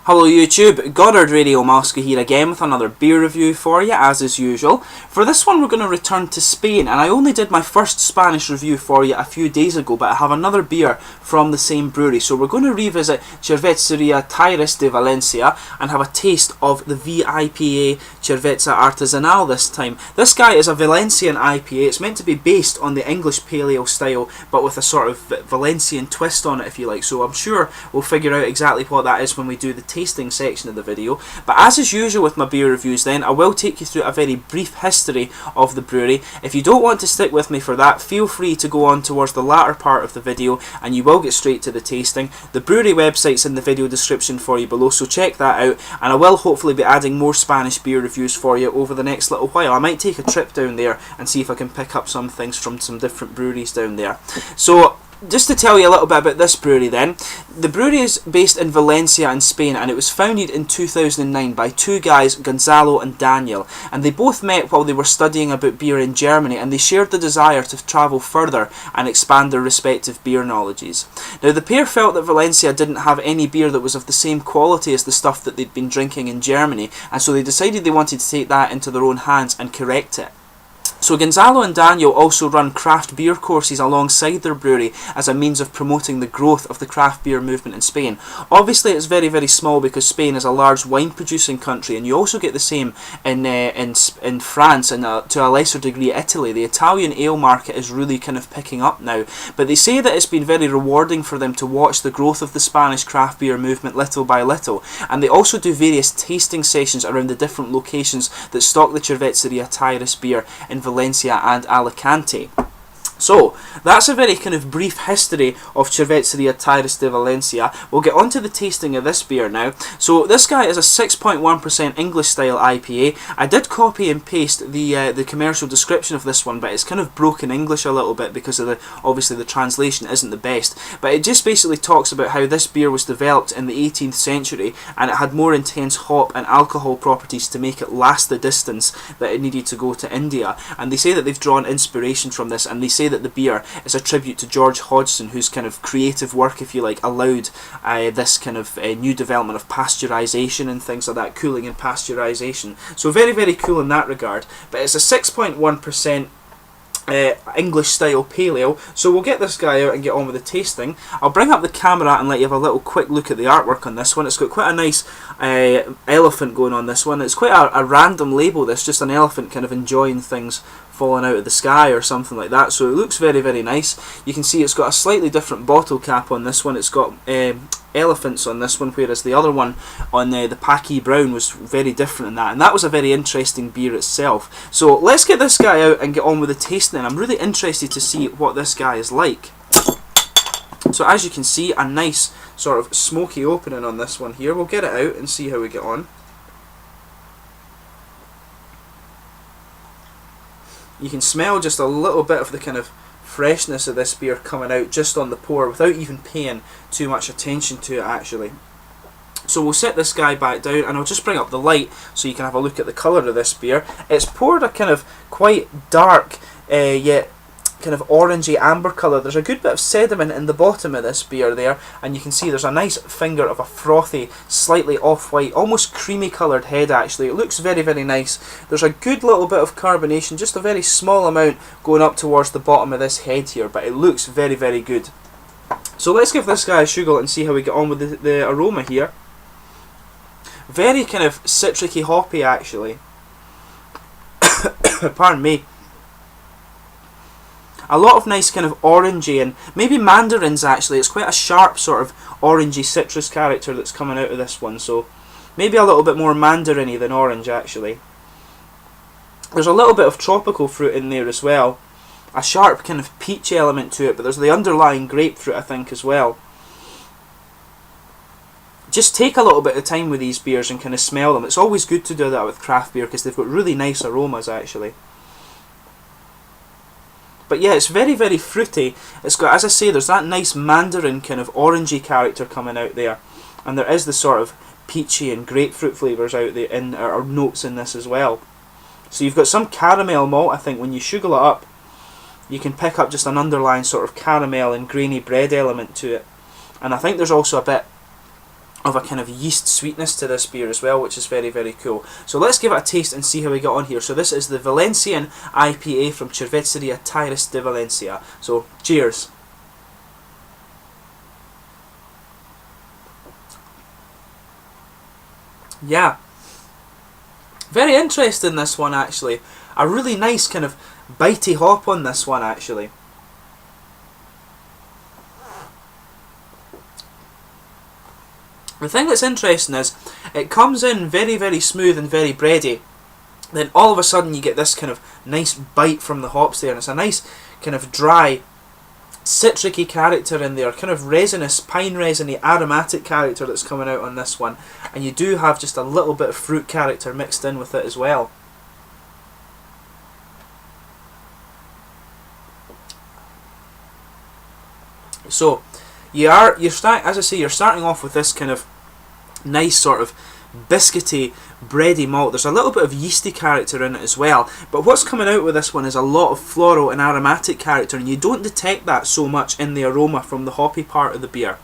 Hello YouTube, Goddard Radio Mosca here again with another beer review for you as is usual. For this one we're going to return to Spain, and I only did my first Spanish review for you a few days ago, but I have another beer from the same brewery. So we're going to revisit Cerveceria Tyris de Valencia and have a taste of the VIPA Cerveza Artesanal this time. This guy is a Valencian IPA. It's meant to be based on the English Pale Ale style, but with a sort of Valencian twist on it if you like. So I'm sure we'll figure out exactly what that is when we do the tasting section of the video. But as is usual with my beer reviews then, I will take you through a very brief history of the brewery. If you don't want to stick with me for that, feel free to go on towards the latter part of the video and you will get straight to the tasting. The brewery website's in the video description for you below, so check that out, and I will hopefully be adding more Spanish beer reviews for you over the next little while. I might take a trip down there and see if I can pick up some things from some different breweries down there. So just to tell you a little bit about this brewery then, the brewery is based in Valencia in Spain, and it was founded in 2009 by two guys, Gonzalo and Daniel, and they both met while they were studying about beer in Germany, and they shared the desire to travel further and expand their respective beer knowledges. Now the pair felt that Valencia didn't have any beer that was of the same quality as the stuff that they'd been drinking in Germany, and so they decided they wanted to take that into their own hands and correct it. So Gonzalo and Daniel also run craft beer courses alongside their brewery as a means of promoting the growth of the craft beer movement in Spain. Obviously it's very, very small because Spain is a large wine producing country, and you also get the same in France and to a lesser degree Italy. The Italian ale market is really kind of picking up now, but they say that it's been very rewarding for them to watch the growth of the Spanish craft beer movement little by little, and they also do various tasting sessions around the different locations that stock the Cerveceria Tyris beer in Valencia and Alicante. So that's a very kind of brief history of Cerveceria Tyris de Valencia. We'll get on to the tasting of this beer now. So this guy is a 6.1% English style IPA. I did copy and paste the commercial description of this one, but it's kind of broken English a little bit because of obviously the translation isn't the best. But it just basically talks about how this beer was developed in the 18th century, and it had more intense hop and alcohol properties to make it last the distance that it needed to go to India. And they say that they've drawn inspiration from this, and they say that the beer is a tribute to George Hodgson, whose kind of creative work, if you like, allowed this kind of new development of pasteurisation and things like that, cooling and pasteurisation. So very, very cool in that regard. But it's a 6.1% English style pale ale, so we'll get this guy out and get on with the tasting. I'll bring up the camera and let you have a little quick look at the artwork on this one. It's got quite a nice elephant going on this one. It's quite a random label, this, just an elephant kind of enjoying things falling out of the sky or something like that, so it looks very, very nice. You can see it's got a slightly different bottle cap on this one. It's got elephants on this one, whereas the other one on the Paki Brown was very different in that, and that was a very interesting beer itself. So let's get this guy out and get on with the tasting. I'm really interested to see what this guy is like. So as you can see, a nice sort of smoky opening on this one here. We'll get it out and see how we get on. You can smell just a little bit of the kind of freshness of this beer coming out just on the pour without even paying too much attention to it actually. So we'll set this guy back down, and I'll just bring up the light so you can have a look at the colour of this beer. It's poured a kind of quite dark yet kind of orangey amber colour. There's a good bit of sediment in the bottom of this beer there, and you can see there's a nice finger of a frothy, slightly off-white, almost creamy coloured head actually. It looks very, very nice. There's a good little bit of carbonation, just a very small amount going up towards the bottom of this head here, but it looks very, very good. So let's give this guy a shuggle and see how we get on with the aroma here. Very kind of citricy hoppy actually. Pardon me. A lot of nice kind of orangey and maybe mandarins actually. It's quite a sharp sort of orangey citrus character that's coming out of this one, so maybe a little bit more mandarin-y than orange actually. There's a little bit of tropical fruit in there as well. A sharp kind of peach element to it, but there's the underlying grapefruit I think as well. Just take a little bit of time with these beers and kind of smell them. It's always good to do that with craft beer because they've got really nice aromas actually. But yeah, it's very, very fruity. It's got, as I say, there's that nice mandarin kind of orangey character coming out there, and there is the sort of peachy and grapefruit flavours out there or notes in this as well. So you've got some caramel malt. I think when you sugar it up, you can pick up just an underlying sort of caramel and grainy bread element to it, and I think there's also a bit of a kind of yeast sweetness to this beer as well, which is very, very cool. So let's give it a taste and see how we get on here. So this is the Valencian IPA from Cerveceria Tyris de Valencia. So cheers. Yeah, very interesting, this one actually. A really nice kind of bitey hop on this one actually. The thing that's interesting is it comes in very, very smooth and very bready. Then all of a sudden you get this kind of nice bite from the hops there, and it's a nice kind of dry, citricy character in there, kind of resinous, pine resiny, aromatic character that's coming out on this one. And you do have just a little bit of fruit character mixed in with it as well. So you're starting off with this kind of nice sort of biscuity, bready malt. There's a little bit of yeasty character in it as well, but what's coming out with this one is a lot of floral and aromatic character, and you don't detect that so much in the aroma from the hoppy part of the beer.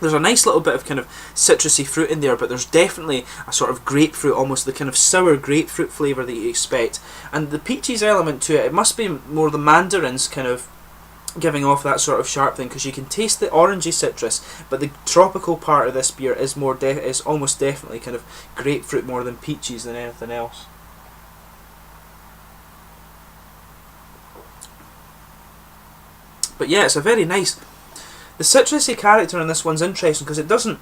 There's a nice little bit of kind of citrusy fruit in there, but there's definitely a sort of grapefruit, almost the kind of sour grapefruit flavour that you expect. And the peaches element to it, it must be more the mandarins kind of giving off that sort of sharp thing, because you can taste the orangey citrus, but the tropical part of this beer is is almost definitely kind of grapefruit more than peaches than anything else. But yeah, it's a very nice. The citrusy character in this one's interesting because it doesn't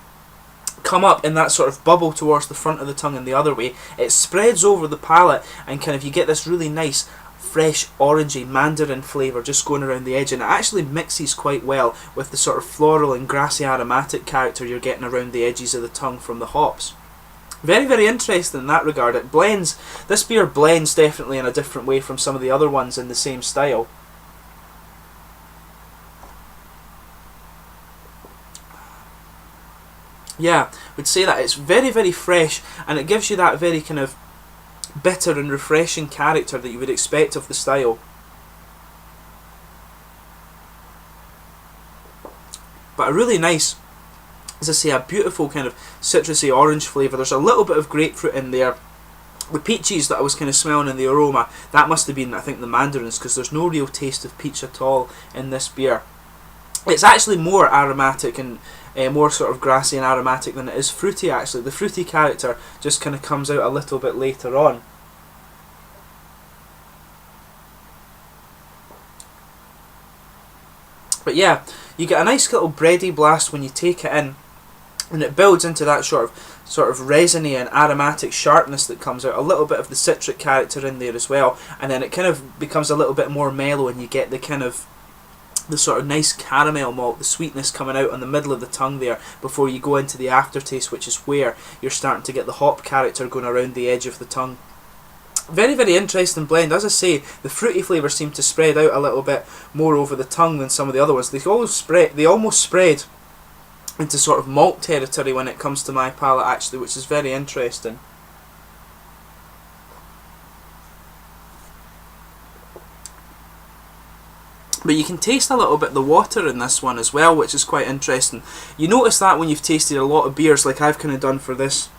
come up in that sort of bubble towards the front of the tongue and the other way. It spreads over the palate, and kind of you get this really nice fresh orangey mandarin flavour just going around the edge, and it actually mixes quite well with the sort of floral and grassy aromatic character you're getting around the edges of the tongue from the hops. Very, very interesting in that regard. It blends, this beer blends definitely in a different way from some of the other ones in the same style. Yeah, would say that it's very, very fresh, and it gives you that very kind of bitter and refreshing character that you would expect of the style. But a really nice, as I say, a beautiful kind of citrusy orange flavour. There's a little bit of grapefruit in there. The peaches that I was kind of smelling in the aroma, that must have been, I think, the mandarins, because there's no real taste of peach at all in this beer. It's actually more aromatic and more sort of grassy and aromatic than it is fruity actually. The fruity character just kind of comes out a little bit later on. But yeah, you get a nice little bready blast when you take it in, and it builds into that sort of resiny and aromatic sharpness that comes out. A little bit of the citric character in there as well, and then it kind of becomes a little bit more mellow, and you get the kind of the sort of nice caramel malt, the sweetness coming out on the middle of the tongue there before you go into the aftertaste, which is where you're starting to get the hop character going around the edge of the tongue. Very, very interesting blend. As I say, the fruity flavours seem to spread out a little bit more over the tongue than some of the other ones. They almost spread into sort of malt territory when it comes to my palate actually, which is very interesting. But you can taste a little bit the water in this one as well, which is quite interesting. You notice that when you've tasted a lot of beers, like I've kind of done for this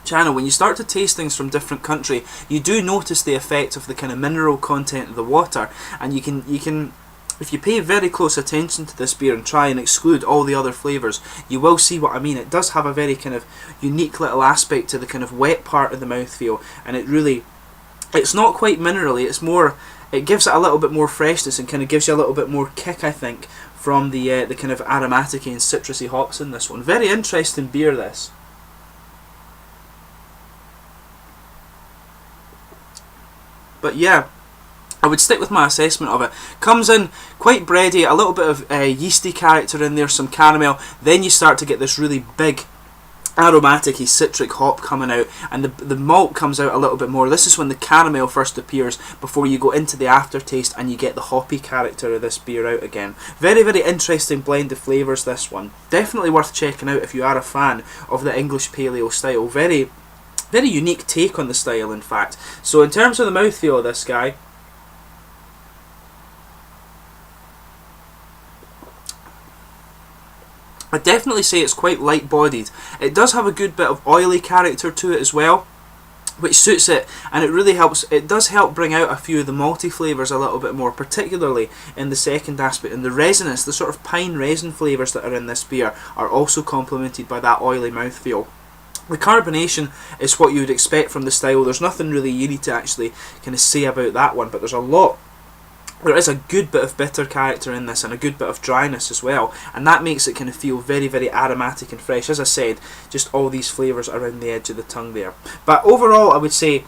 channel, when you start to taste things from different country, you do notice the effect of the kind of mineral content of the water, and you can if you pay very close attention to this beer and try and exclude all the other flavours, you will see what I mean. It does have a very kind of unique little aspect to the kind of wet part of the mouthfeel, and it's not quite minerally, it's more, it gives it a little bit more freshness and kind of gives you a little bit more kick, I think, from the kind of aromatic and citrusy hops in this one. Very interesting beer, this. But yeah, I would stick with my assessment of it. Comes in quite bready, a little bit of yeasty character in there, some caramel. Then you start to get this really big aromatic-y citric hop coming out, and the malt comes out a little bit more. This is when the caramel first appears before you go into the aftertaste and you get the hoppy character of this beer out again. Very, very interesting blend of flavours, this one. Definitely worth checking out if you are a fan of the English Paleo style. Very, very unique take on the style, in fact. So in terms of the mouthfeel of this guy, I'd definitely say it's quite light bodied. It does have a good bit of oily character to it as well, which suits it, and it really helps. It does help bring out a few of the malty flavours a little bit more, particularly in the second aspect. And the resinous, the sort of pine resin flavours that are in this beer are also complemented by that oily mouthfeel. The carbonation is what you would expect from the style. There's nothing really you need to actually kind of say about that one, but there is a good bit of bitter character in this and a good bit of dryness as well, and that makes it kind of feel very, very aromatic and fresh. As I said, just all these flavours around the edge of the tongue there. But overall, I would say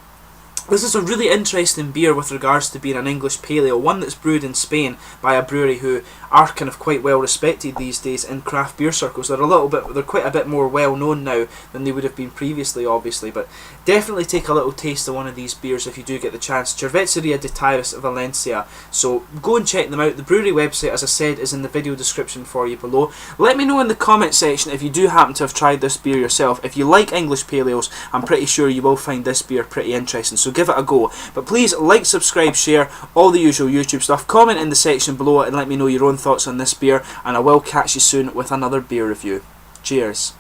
this is a really interesting beer with regards to being an English pale ale, one that's brewed in Spain by a brewery who are kind of quite well respected these days in craft beer circles. They're quite a bit more well known now than they would have been previously, obviously, but definitely take a little taste of one of these beers if you do get the chance. Cerveceria Tyris, Valencia. So go and check them out. The brewery website, as I said, is in the video description for you below. Let me know in the comment section if you do happen to have tried this beer yourself. If you like English pale ales, I'm pretty sure you will find this beer pretty interesting, so give it a go. But please like, subscribe, share, all the usual YouTube stuff. Comment in the section below and let me know your own thoughts on this beer, and I will catch you soon with another beer review. Cheers.